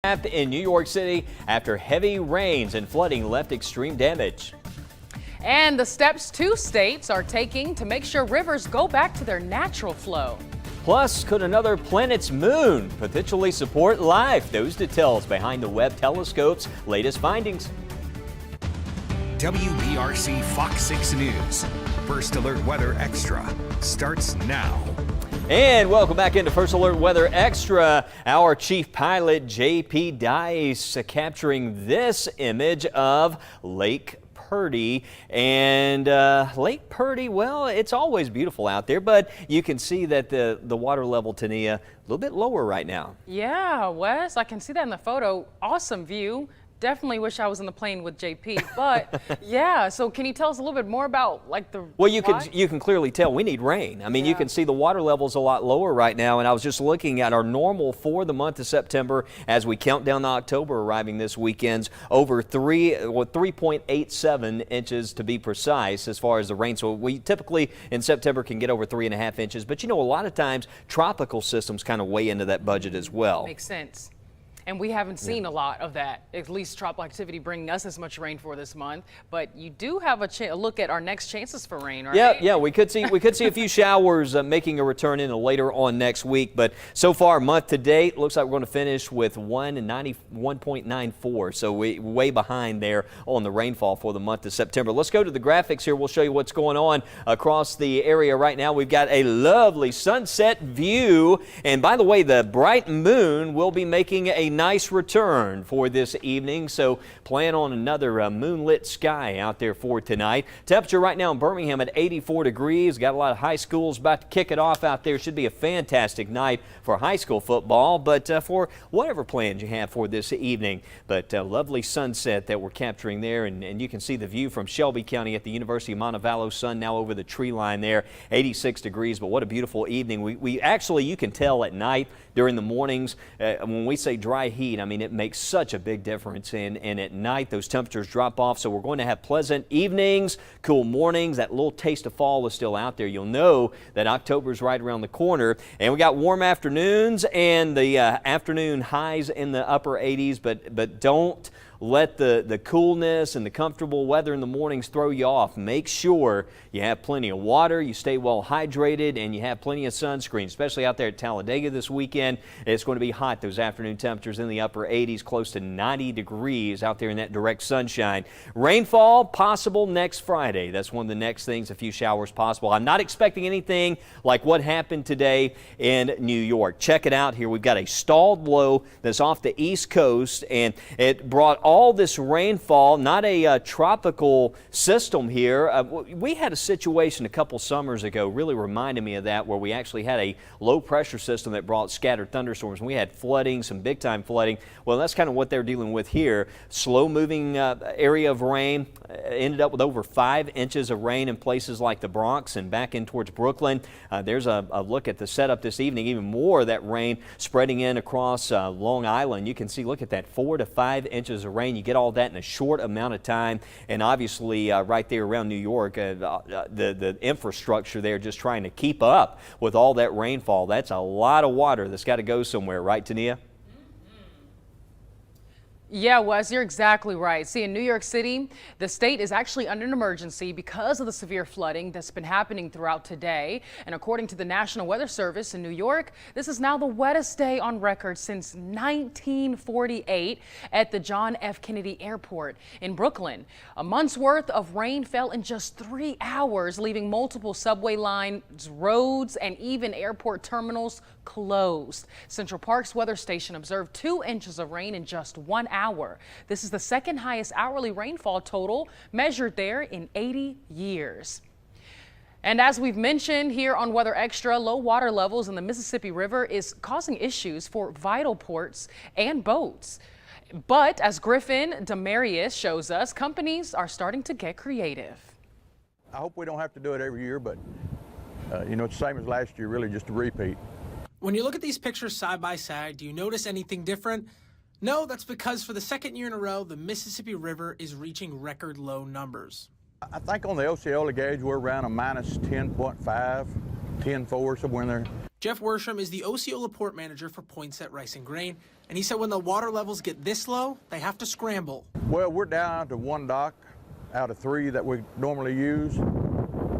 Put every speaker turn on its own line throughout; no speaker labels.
In New York City after heavy rains and flooding left extreme damage.
And the steps 2 states are taking to make sure rivers go back to their natural flow.
Plus, could another planet's moon potentially support life? Those details behind the Webb telescope's latest findings.
WBRC Fox 6 News. First Alert Weather Extra starts now.
And welcome back into First Alert Weather Extra. Our chief pilot, J.P. Dice, capturing this image of Lake Purdy. And Lake Purdy, well, it's always beautiful out there, but you can see that the water level, Tania, a little bit lower right now.
Yeah, Wes, I can see that in the photo. Awesome view. Definitely wish I was in the plane with JP, but yeah. So can you tell us a little bit more about
Well, you can clearly tell we need rain. I mean, you can see the water level's a lot lower right now, and I was just looking at our normal for the month of September as we count down to October arriving this weekend's over 3.87 inches to be precise as far as the rain. So we typically in September can get over 3.5 inches, but you know, a lot of times tropical systems kind of weigh into that budget as well.
Makes sense. And we haven't seen a lot of that, at least tropical activity bringing us as much rain for this month. But you do have a look at our next chances for rain, right?
Yeah, we could see a few showers making a return in later on next week. But so far, month to date, looks like we're going to finish with 191.94. So we way behind there on the rainfall for the month of September. Let's go to the graphics here. We'll show you what's going on across the area right now. We've got a lovely sunset view. And by the way, the bright moon will be making a nice return for this evening, so plan on another moonlit sky out there for tonight. Temperature right now in Birmingham at 84 degrees. Got a lot of high schools about to kick it off out there. Should be a fantastic night for high school football, but for whatever plans you have for this evening. But lovely sunset that we're capturing there, and you can see the view from Shelby County at the University of Montevallo. Sun now over the tree line there, 86 degrees, but what a beautiful evening. We actually, you can tell at night during the mornings when we say dry heat, I mean, it makes such a big difference. And at night, those temperatures drop off. So we're going to have pleasant evenings, cool mornings. That little taste of fall is still out there. You'll know that October's right around the corner. And we got warm afternoons and the afternoon highs in the upper 80s. But don't let the coolness and the comfortable weather in the mornings throw you off. Make sure you have plenty of water, you stay well hydrated, and you have plenty of sunscreen, especially out there at Talladega this weekend. It's going to be hot, those afternoon temperatures in the upper 80s, close to 90 degrees out there in that direct sunshine. Rainfall possible next Friday. That's one of the next things, a few showers possible. I'm not expecting anything like what happened today in New York. Check it out here. We've got a stalled low that's off the East Coast, and it brought all this rainfall, not a tropical system here. We had a situation a couple summers ago, really reminded me of that, where we actually had a low pressure system that brought scattered thunderstorms. We had flooding, some big time flooding. Well, that's kind of what they're dealing with here. Slow moving area of rain, ended up with over 5 inches of rain in places like the Bronx and back in towards Brooklyn. There's a look at the setup this evening, even more of that rain spreading in across Long Island. You can see, look at that, 4 to 5 inches of rain. You get all that in a short amount of time, and obviously right there around New York, the infrastructure there just trying to keep up with all that rainfall. That's a lot of water that's got to go somewhere, right, Tania?
Yeah, Wes, you're exactly right. See, in New York City, the state is actually under an emergency because of the severe flooding that's been happening throughout today. And according to the National Weather Service in New York, this is now the wettest day on record since 1948 at the John F. Kennedy Airport in Brooklyn. A month's worth of rain fell in just 3 hours, leaving multiple subway lines, roads, and even airport terminals closed. Central Park's weather station observed 2 inches of rain in just 1 hour. This is the second highest hourly rainfall total measured there in 80 years. And as we've mentioned here on Weather Extra, low water levels in the Mississippi River is causing issues for vital ports and boats. But as Griffin Demarius shows us, companies are starting to get creative.
I hope we don't have to do it every year, but you know, it's the same as last year, really just a repeat.
When you look at these pictures side by side, do you notice anything different? No, that's because for the second year in a row, the Mississippi River is reaching record low numbers.
I think on the Osceola gauge, we're around a minus 10.5, 10.4, somewhere in there.
Jeff Worsham is the Osceola port manager for Poinsett Rice and Grain, and he said when the water levels get this low, they have to scramble.
Well, we're down to one dock out of 3 that we normally use,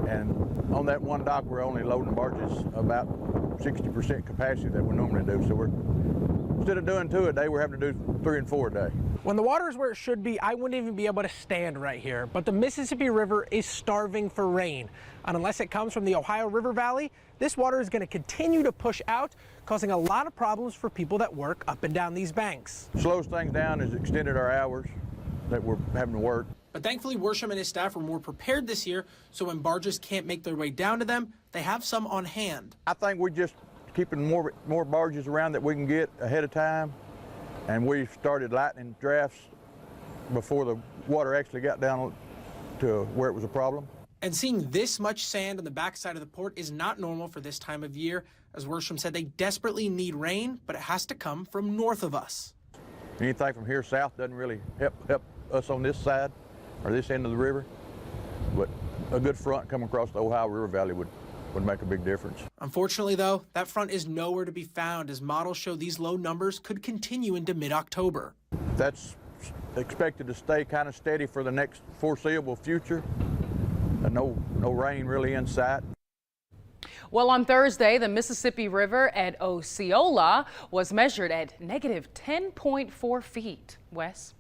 and on that one dock we're only loading barges about 60% capacity that we normally do. So we're, instead of doing 2 a day, we're having to do 3 and 4 a day.
When the water is where it should be, I wouldn't even be able to stand right here. But the Mississippi River is starving for rain. And unless it comes from the Ohio River Valley, this water is going to continue to push out, causing a lot of problems for people that work up and down these banks.
Slows things down has extended our hours that we're having to work.
But thankfully, Worsham and his staff were more prepared this year, so when barges can't make their way down to them, they have some on hand.
I think we're just keeping more barges around that we can get ahead of time, and we started lightning drafts before the water actually got down to where it was a problem.
And seeing this much sand on the backside of the port is not normal for this time of year. As Worsham said, they desperately need rain, but it has to come from north of us.
Anything from here south doesn't really help us on this side or this end of the river, but a good front coming across the Ohio River Valley would make a big difference.
Unfortunately, though, that front is nowhere to be found as models show these low numbers could continue into mid-October.
That's expected to stay kind of steady for the next foreseeable future. No rain really in sight.
Well, on Thursday, the Mississippi River at Osceola was measured at negative 10.4 feet. Wes?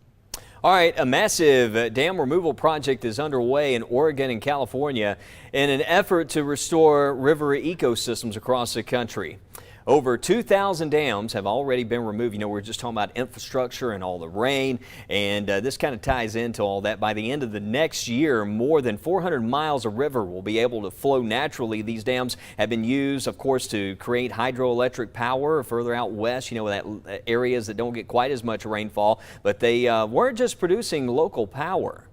All right, a massive dam removal project is underway in Oregon and California in an effort to restore river ecosystems across the country. Over 2,000 dams have already been removed. You know, we're just talking about infrastructure and all the rain, and this kind of ties into all that. By the end of the next year, more than 400 miles of river will be able to flow naturally. These dams have been used, of course, to create hydroelectric power further out west, you know, that areas that don't get quite as much rainfall, but they weren't just producing local power.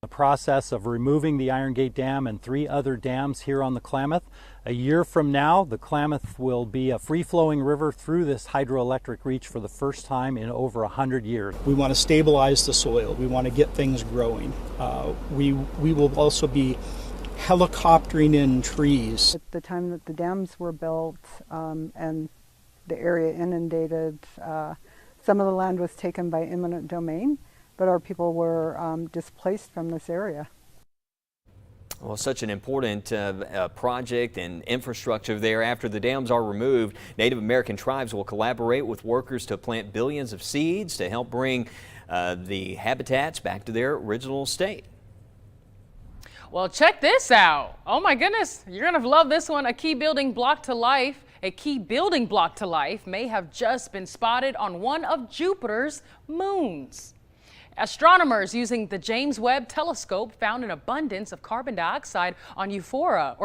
The process of removing the Iron Gate Dam and 3 other dams here on the Klamath. A year from now, the Klamath will be a free-flowing river through this hydroelectric reach for the first time in over 100 years.
We want to stabilize the soil. We want to get things growing. We will also be helicoptering in trees.
At the time that the dams were built and the area inundated, some of the land was taken by eminent domain, but our people were displaced from this area.
Well, such an important project and infrastructure there. After the dams are removed, Native American tribes will collaborate with workers to plant billions of seeds to help bring the habitats back to their original state.
Well, check this out. Oh my goodness, you're gonna love this one. A key building block to life may have just been spotted on one of Jupiter's moons. Astronomers using the James Webb Telescope found an abundance of carbon dioxide on Europa,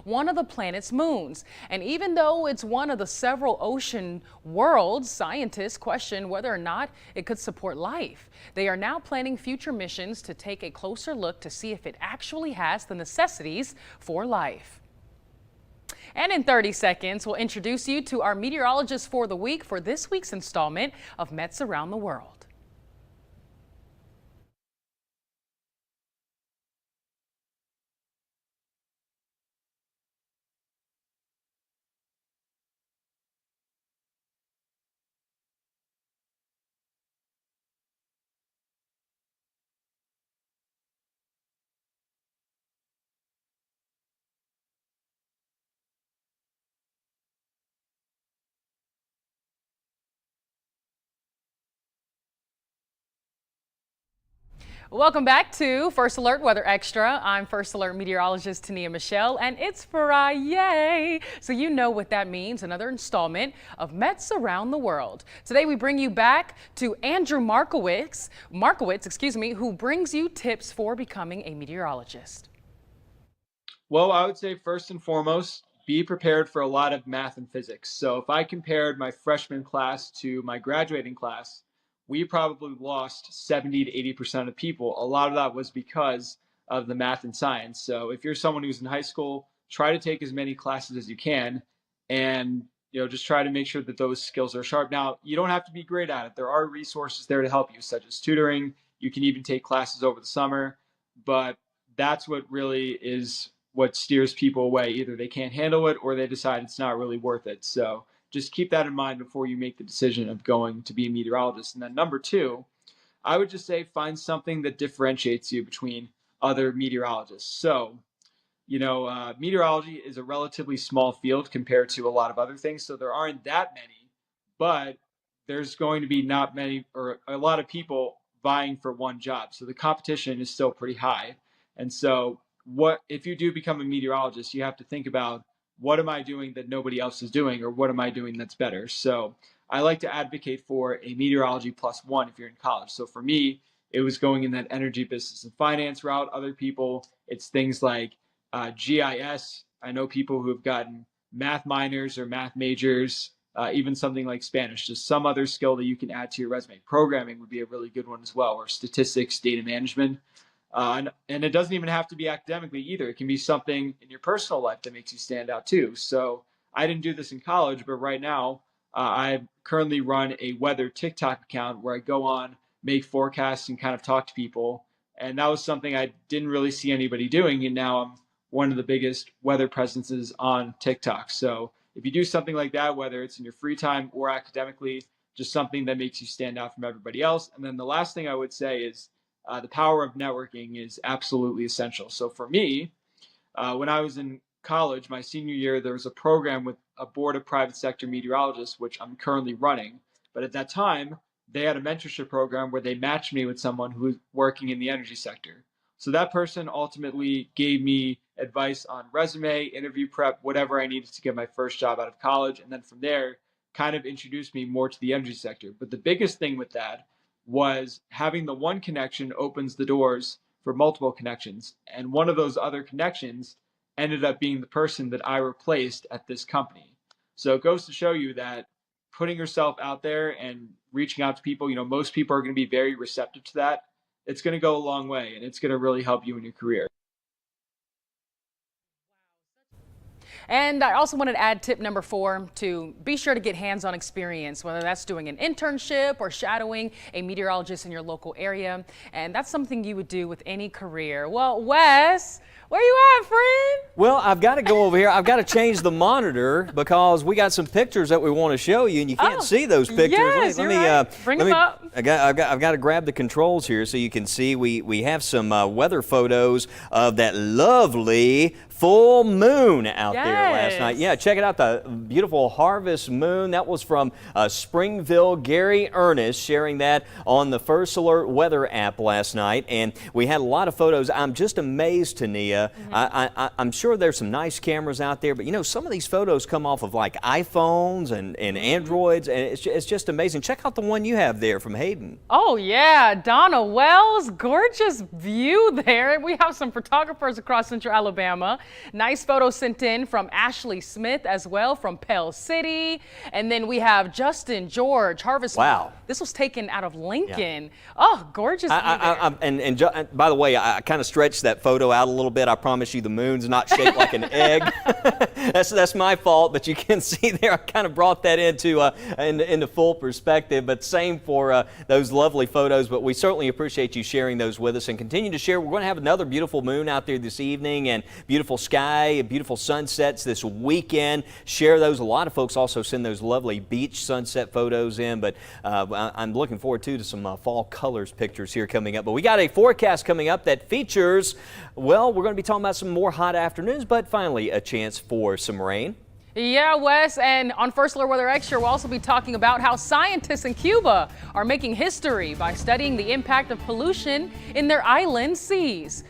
one of the planet's moons. And even though it's one of the several ocean worlds, scientists question whether or not it could support life. They are now planning future missions to take a closer look to see if it actually has the necessities for life. And in 30 seconds, we'll introduce you to our meteorologist for the week for this week's installment of Mets Around the World. Welcome back to First Alert Weather Extra. I'm First Alert meteorologist Tania Michelle, and it's Friday. So you know what that means, another installment of Mets Around the World. Today we bring you back to Andrew Markowitz, who brings you tips for becoming a meteorologist.
Well, I would say first and foremost, be prepared for a lot of math and physics. So if I compared my freshman class to my graduating class, we probably lost 70 to 80% of people. A lot of that was because of the math and science. So if you're someone who's in high school, try to take as many classes as you can and just try to make sure that those skills are sharp. Now, you don't have to be great at it. There are resources there to help you, such as tutoring. You can even take classes over the summer, but that's what really is what steers people away. Either they can't handle it or they decide it's not really worth it. So just keep that in mind before you make the decision of going to be a meteorologist. And then number two, I would just say find something that differentiates you between other meteorologists. So, meteorology is a relatively small field compared to a lot of other things. So there aren't that many, but there's going to be not many or a lot of people vying for one job. So the competition is still pretty high. And so, what if you do become a meteorologist, you have to think about what am I doing that nobody else is doing, or what am I doing that's better? So I like to advocate for a meteorology plus one if you're in college. So for me, it was going in that energy, business, and finance route. Other people, it's things like GIS. I know people who have gotten math minors or math majors, even something like Spanish, just some other skill that you can add to your resume. Programming would be a really good one as well, or statistics, data management. And it doesn't even have to be academically either. It can be something in your personal life that makes you stand out too. So I didn't do this in college, but right now I currently run a weather TikTok account where I go on, make forecasts, and kind of talk to people. And that was something I didn't really see anybody doing. And now I'm one of the biggest weather presences on TikTok. So if you do something like that, whether it's in your free time or academically, just something that makes you stand out from everybody else. And then the last thing I would say is the power of networking is absolutely essential. So for me, when I was in college, my senior year, there was a program with a board of private sector meteorologists, which I'm currently running. But at that time, they had a mentorship program where they matched me with someone who was working in the energy sector. So that person ultimately gave me advice on resume, interview prep, whatever I needed to get my first job out of college. And then from there, kind of introduced me more to the energy sector. But the biggest thing with that was having the one connection opens the doors for multiple connections. And one of those other connections ended up being the person that I replaced at this company. So it goes to show you that putting yourself out there and reaching out to people, most people are going to be very receptive to that. It's going to go a long way, and it's going to really help you in your career.
And I also wanted to add tip number 4 to be sure to get hands-on experience, whether that's doing an internship or shadowing a meteorologist in your local area. And that's something you would do with any career. Well, Wes, where you at, friend?
Well, I've got to go over here. I've got to change the monitor because we got some pictures that we want to show you, and you can't see those pictures.
Yes,
let
me bring them up.
I've got to grab the controls here so you can see. We have some weather photos of that lovely full moon out there last night. Yeah, check it out, the beautiful harvest moon. That was from Springville. Gary Ernest sharing that on the First Alert weather app last night, and we had a lot of photos. I'm just amazed, Tania. I'm sure there's some nice cameras out there, but some of these photos come off of like iPhones and Androids, and it's just amazing. Check out the one you have there from Hayden.
Oh yeah, Donna Wells, gorgeous view there. We have some photographers across Central Alabama. Nice photo sent in from Ashley Smith as well from Pell City. And then we have Justin George, Harvest.
Wow.
This was taken out of Lincoln. Yeah. Oh, gorgeous view there.
And by the way, I kind of stretched that photo out a little bit. I promise you the moon's not shaped like an egg. That's my fault, but you can see there I kind of brought that into full perspective. But same for those lovely photos. But we certainly appreciate you sharing those with us and continue to share. We're going to have another beautiful moon out there this evening and beautiful sky, beautiful sunsets this weekend. Share those. A lot of folks also send those lovely beach sunset photos in, but I'm looking forward to some fall colors pictures here coming up. But we got a forecast coming up that features, well, we're going to be talking about some more hot afternoons, but finally a chance for some rain.
Yeah, Wes, and on First Alert Weather Extra, we'll also be talking about how scientists in Cuba are making history by studying the impact of pollution in their island seas.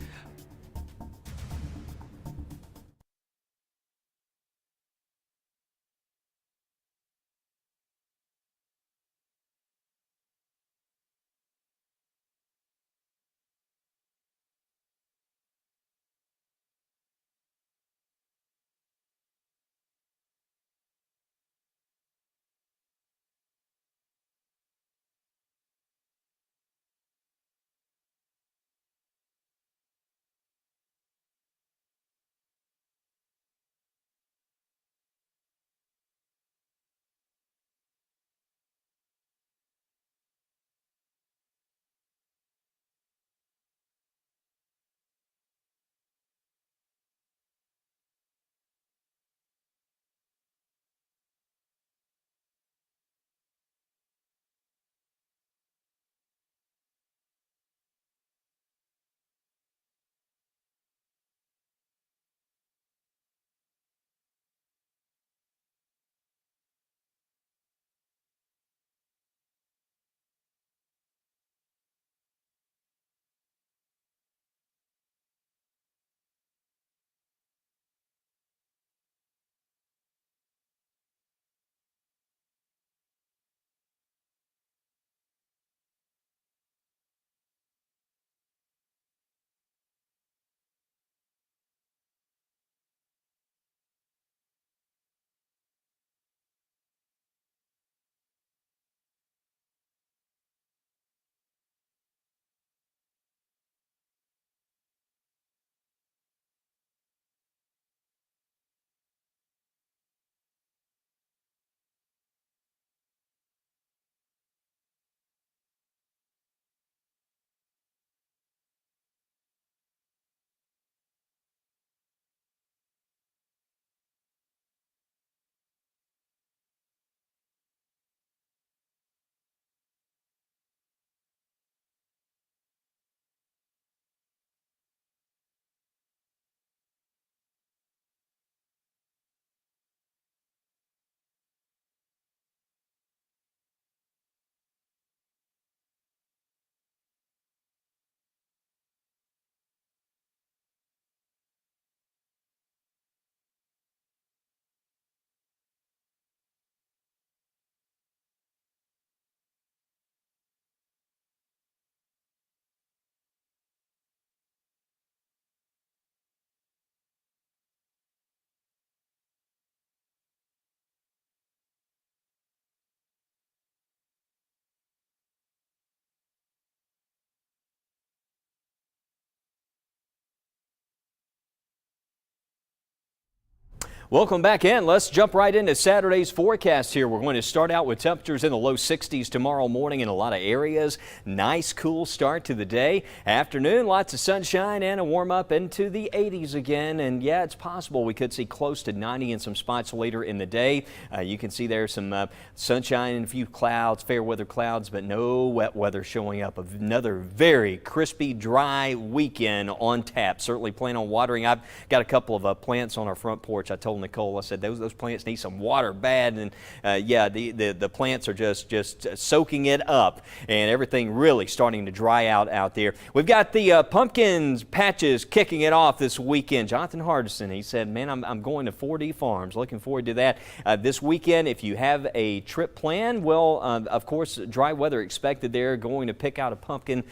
Welcome back in. Let's jump right into Saturday's forecast here. We're going to start out with temperatures in the low 60s tomorrow morning in a lot of areas. Nice cool start to the day. Afternoon, lots of sunshine and a warm up into the 80s again. And yeah, it's possible we could see close to 90 in some spots later in the day. You can see there's some sunshine and a few clouds, fair weather clouds, but no wet weather showing up. Another very crispy, dry weekend on tap. Certainly plan on watering. I've got a couple of plants on our front porch. I told Nicole, I said those plants need some water bad, and yeah, the plants are just soaking it up, and everything really starting to dry out there. We've got the pumpkin patches kicking it off this weekend. Jonathan Hardison, he said, man, I'm going to 4D Farms. Looking forward to that this weekend. If you have a trip planned, well, of course, dry weather expected there. Going to pick out a pumpkin.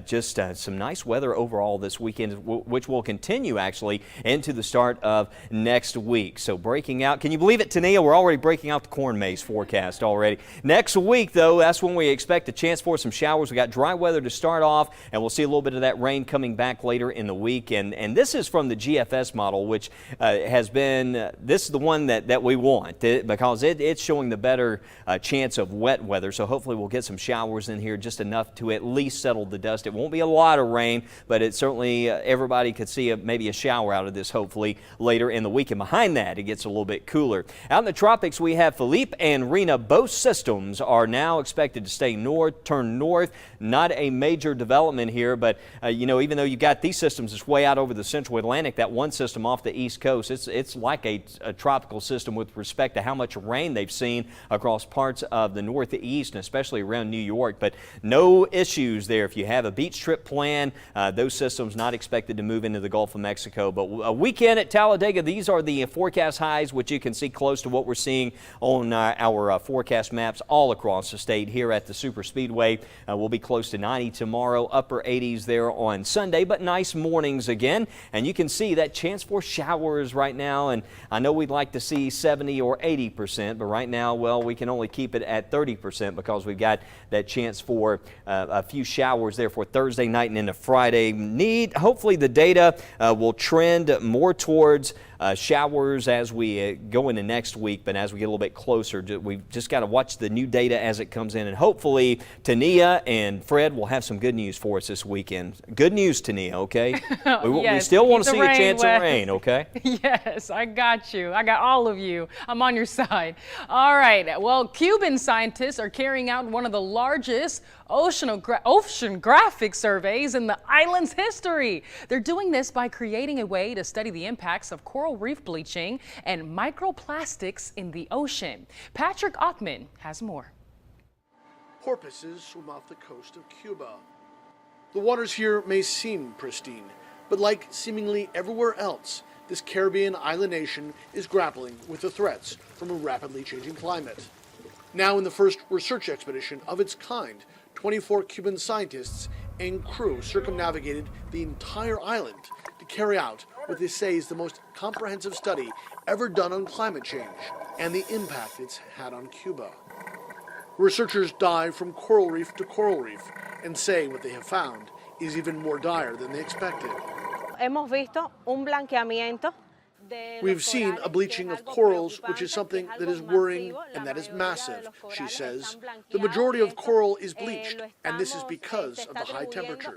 Just some nice weather overall this weekend, which will continue actually into the start of next week. So breaking out, can you believe it, Tania? We're already breaking out the corn maze forecast already. Next week, though, that's when we expect a chance for some showers. We got dry weather to start off, and we'll see a little bit of that rain coming back later in the week. And this is from the GFS model, which has been, this is the one that we want because it's showing the better chance of wet weather. So hopefully we'll get some showers in here, just enough to at least settle the dust. It won't be a lot of rain, but it certainly, everybody could see maybe a shower out of this hopefully later in the week. And behind that, it gets a little bit cooler. Out in the tropics, we have Philippe and Rena. Both systems are now expected to stay north, turn north. Not a major development here, but you know, even though you've got these systems, it's way out over the central Atlantic. That one system off the east coast, it's like a tropical system with respect to how much rain they've seen across parts of the northeast, and especially around New York. But no issues there. If you have a beach trip planned, those systems not expected to move into the Gulf of Mexico. But a weekend at Talladega, these are the forecast highs, which you can see close to what we're seeing on our forecast maps all across the state. Here at the Super Speedway, we'll be close to 90 tomorrow, upper 80s there on Sunday, but nice mornings again. And you can see that chance for showers right now. And I know we'd like to see 70 or 80%, but right now, well, we can only keep it at 30% because we've got that chance for a few showers there for Thursday night and into Friday. Hopefully the data will trend more towards showers as we go into next week, but as we get a little bit closer, we've just got to watch the new data as it comes in, and hopefully Tania and Fred will have some good news for us this weekend. Good news, Tania, okay? We still want to see a chance of rain, okay?
Yes, I got you. I got all of you. I'm on your side. All right. Well, Cuban scientists are carrying out one of the largest oceanographic surveys in the island's history. They're doing this by creating a way to study the impacts of coral reef bleaching and microplastics in the ocean. Patrick Ockman has more.
Porpoises swim off the coast of Cuba. The waters here may seem pristine, but like seemingly everywhere else, this Caribbean island nation is grappling with the threats from a rapidly changing climate. Now in the first research expedition of its kind, 24 Cuban scientists and crew circumnavigated the entire island to carry out what they say is the most comprehensive study ever done on climate change and the impact it's had on Cuba. Researchers dive from coral reef to coral reef and say what they have found is even more dire than they expected.
Hemos visto un blanqueamiento.
We've seen a bleaching of corals, which is something that is worrying and that is massive, she says. The majority of coral is bleached, and this is because of the high temperatures.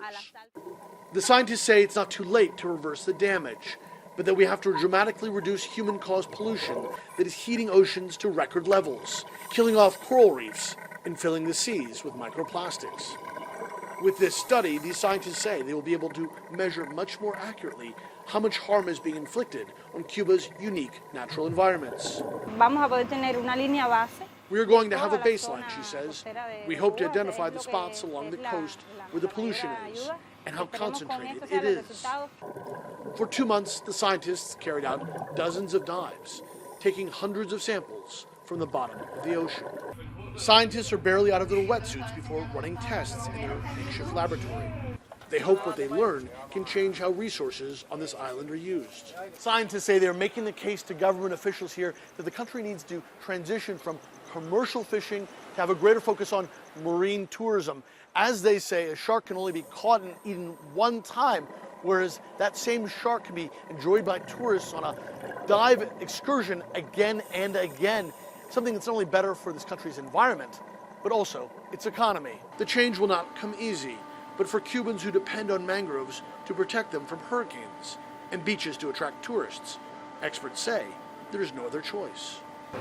The scientists say it's not too late to reverse the damage, but that we have to dramatically reduce human-caused pollution that is heating oceans to record levels, killing off coral reefs and filling the seas with microplastics. With this study, these scientists say they will be able to measure much more accurately how much harm is being inflicted on Cuba's unique natural environments. We are going to have a baseline, she says. We hope to identify the spots along the coast where the pollution is and how concentrated it is. For 2 months, the scientists carried out dozens of dives, taking hundreds of samples from the bottom of the ocean. Scientists are barely out of their wetsuits before running tests in their makeshift laboratory. They hope what they learn can change how resources on this island are used. Scientists say they're making the case to government officials here that the country needs to transition from commercial fishing to have a greater focus on marine tourism. As they say, a shark can only be caught and eaten one time, whereas that same shark can be enjoyed by tourists on a dive excursion again and again, something that's not only better for this country's environment, but also its economy. The change will not come easy, but for Cubans who depend on mangroves to protect them from hurricanes and beaches to attract tourists, experts say there is no other choice.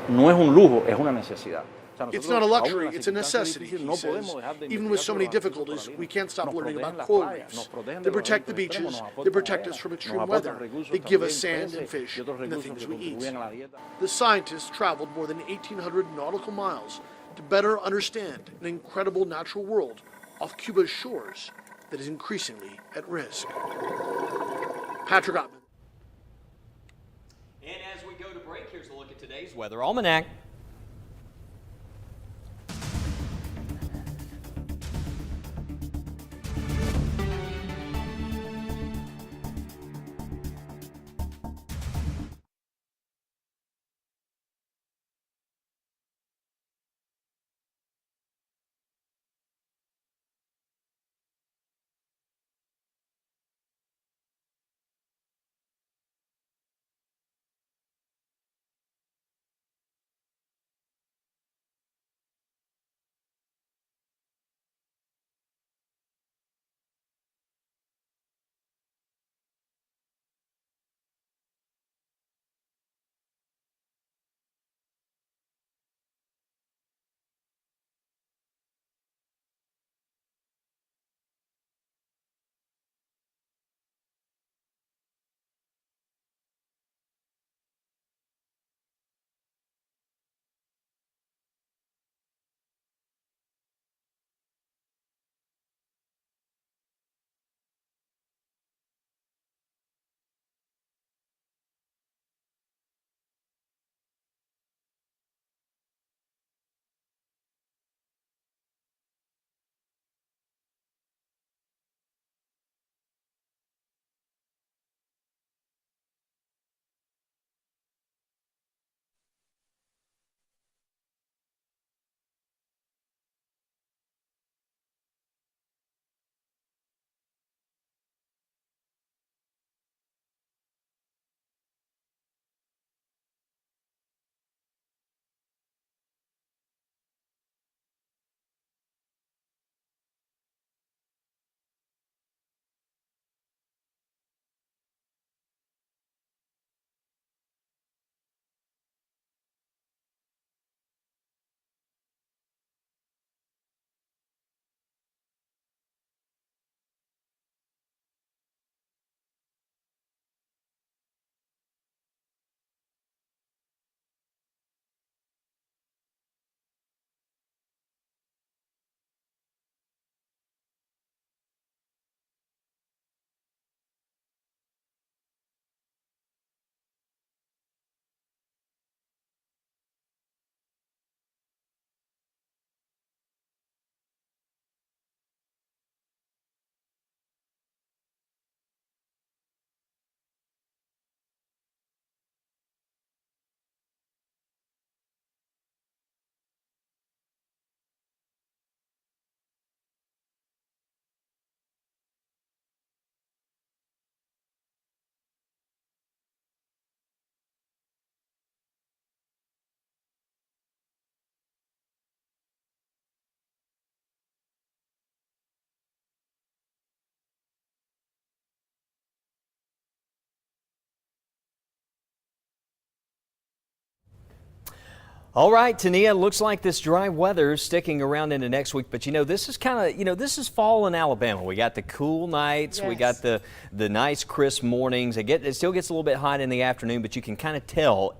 No es un lujo, es una necesidad.
It's not a luxury, it's a necessity, he says. Even with so many difficulties, we can't stop learning about coral reefs. They protect the beaches, they protect us from extreme weather, they give us sand and fish and the things we eat. The scientists traveled more than 1,800 nautical miles to better understand an incredible natural world off Cuba's shores that is increasingly at risk. Patrick Ottman.
And as we go to break, here's a look at today's Weather Almanac. All right, Tania, looks like this dry weather is sticking around into next week, but this is kind of, this is fall in Alabama. We got the cool nights, we got the nice crisp mornings. It still gets a little bit hot in the afternoon, but you can kind of tell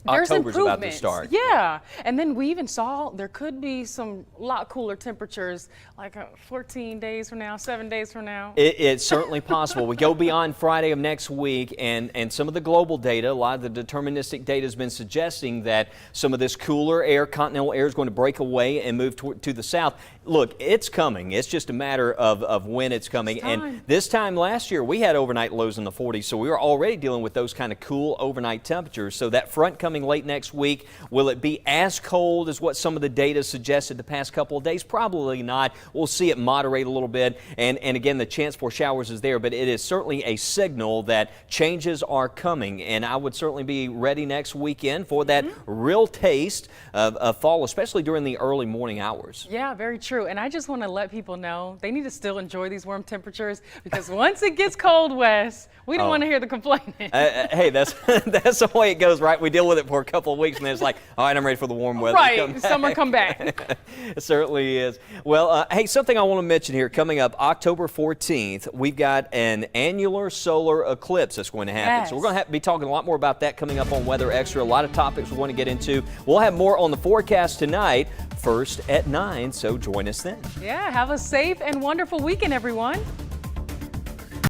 October's about to start.
Yeah, and then we even saw there could be some lot cooler temperatures like 14 days from now, 7 days from now.
It's certainly possible. We go beyond Friday of next week, and some of the global data, a lot of the deterministic data has been suggesting that some of this cooler air, continental air, is going to break away and move to the south. Look, it's coming. It's just a matter of when it's coming. And this time last year, we had overnight lows in the 40s, so we were already dealing with those kind of cool overnight temperatures. So that front coming late next week, will it be as cold as what some of the data suggested the past couple of days? Probably not. We'll see it moderate a little bit. And again, the chance for showers is there, but it is certainly a signal that changes are coming. And I would certainly be ready next weekend for that real taste of fall, especially during the early morning hours.
Yeah, very true. And I just want to let people know they need to still enjoy these warm temperatures, because once it gets cold, Wes, we don't want to hear the complaining.
Hey, that's the way it goes, right? We deal with it for a couple of weeks, and then it's like, all right, I'm ready for the warm weather.
Right, summer come back.
It certainly is. Well, hey, something I want to mention here. Coming up October 14th, we've got an annular solar eclipse that's going to happen.
Yes.
So we're going to be talking a lot more about that coming up on Weather Extra. A lot of topics we're going to get into. We'll have more on the forecast tonight, first at 9, so join us then.
Yeah, have a safe and wonderful weekend, everyone.